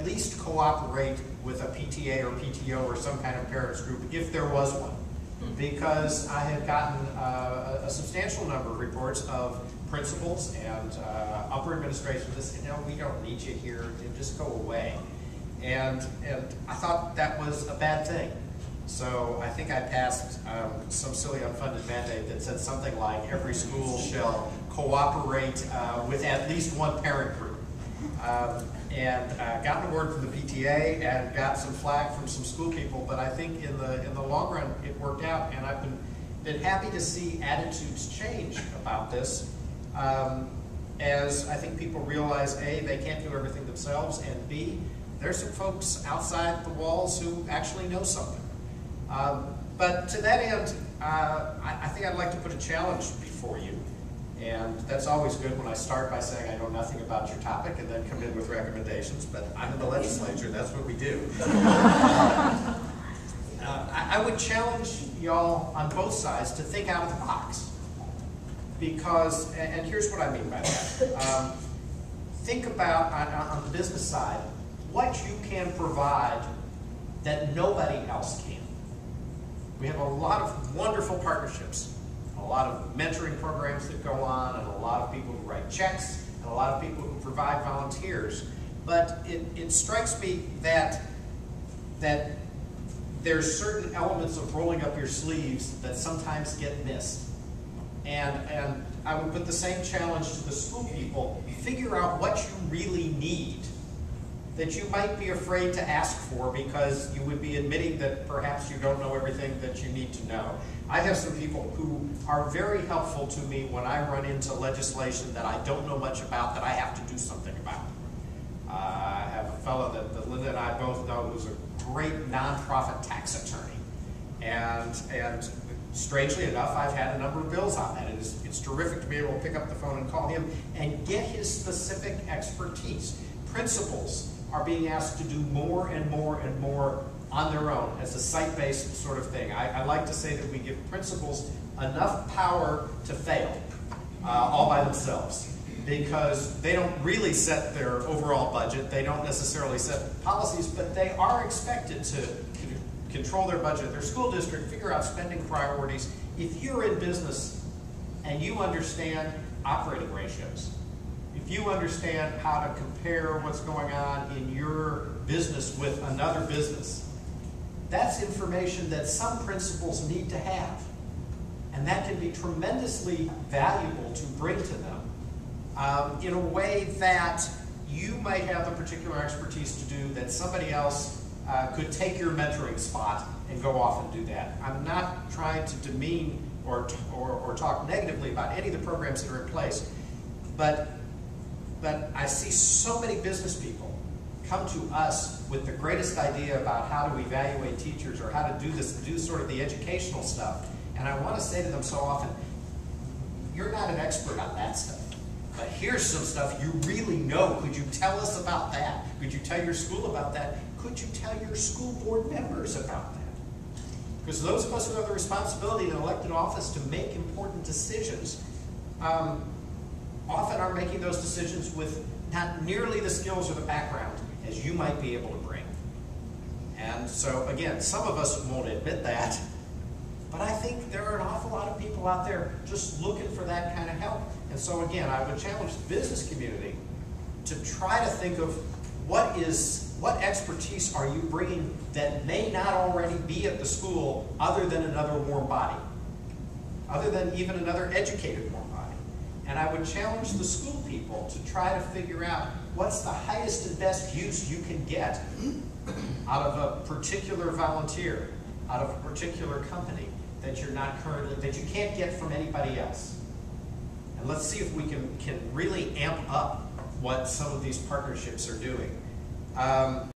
at least cooperate with a PTA or PTO or some kind of parents group if there was one. Because I had gotten a substantial number of reports of principals and upper administration that said, no, we don't need you here, just go away. And I thought that was a bad thing. So I think I passed some silly unfunded mandate that said something like every school shall cooperate with at least one parent group. And got an award from the PTA and got some flack from some school people, but I think in the long run it worked out, and I've been happy to see attitudes change about this as I think people realize A, they can't do everything themselves, and B, there's some folks outside the walls who actually know something. But to that end, I think I'd like to put a challenge before you. And that's always good when I start by saying I know nothing about your topic and then come in with recommendations, but I'm in the legislature, that's what we do. I would challenge y'all on both sides to think out of the box. Because, and here's what I mean by that. Think about, on the business side, what you can provide that nobody else can. We have a lot of wonderful partnerships. A lot of mentoring programs that go on, and a lot of people who write checks, and a lot of people who provide volunteers. But it strikes me that there's certain elements of rolling up your sleeves that sometimes get missed. And I would put the same challenge to the school people. Figure out what you really need that you might be afraid to ask for because you would be admitting that perhaps you don't know everything that you need to know. I have some people who are very helpful to me when I run into legislation that I don't know much about that I have to do something about. I have a fellow that Linda and I both know who's a great nonprofit tax attorney. And strangely enough, I've had a number of bills on that. It's terrific to be able to pick up the phone and call him and get his specific expertise. Principals are being asked to do more and more and more on their own as a site-based sort of thing. I like to say that we give principals enough power to fail all by themselves because they don't really set their overall budget. They don't necessarily set policies, but they are expected to control their budget, their school district, figure out spending priorities. If you're in business and you understand operating ratios, if you understand how to compare what's going on in your business with another business, that's information that some principals need to have. And that can be tremendously valuable to bring to them in a way that you might have the particular expertise to do that somebody else could take your mentoring spot and go off and do that. I'm not trying to demean or talk negatively about any of the programs that are in place, but I see so many business people come to us with the greatest idea about how to evaluate teachers or how to do sort of the educational stuff. And I want to say to them so often, you're not an expert on that stuff, but here's some stuff you really know. Could you tell us about that? Could you tell your school about that? Could you tell your school board members about that? Because those of us who have the responsibility in an elected office to make important decisions often are making those decisions with not nearly the skills or the background as you might be able to bring. And so again, some of us won't admit that, but I think there are an awful lot of people out there just looking for that kind of help. And so again, I would challenge the business community to try to think of what expertise are you bringing that may not already be at the school other than another warm body, other than even another educated warm body. And I would challenge the school people to try to figure out what's the highest and best use you can get out of a particular volunteer, out of a particular company that you're not currently, that you can't get from anybody else. And let's see if we can really amp up what some of these partnerships are doing.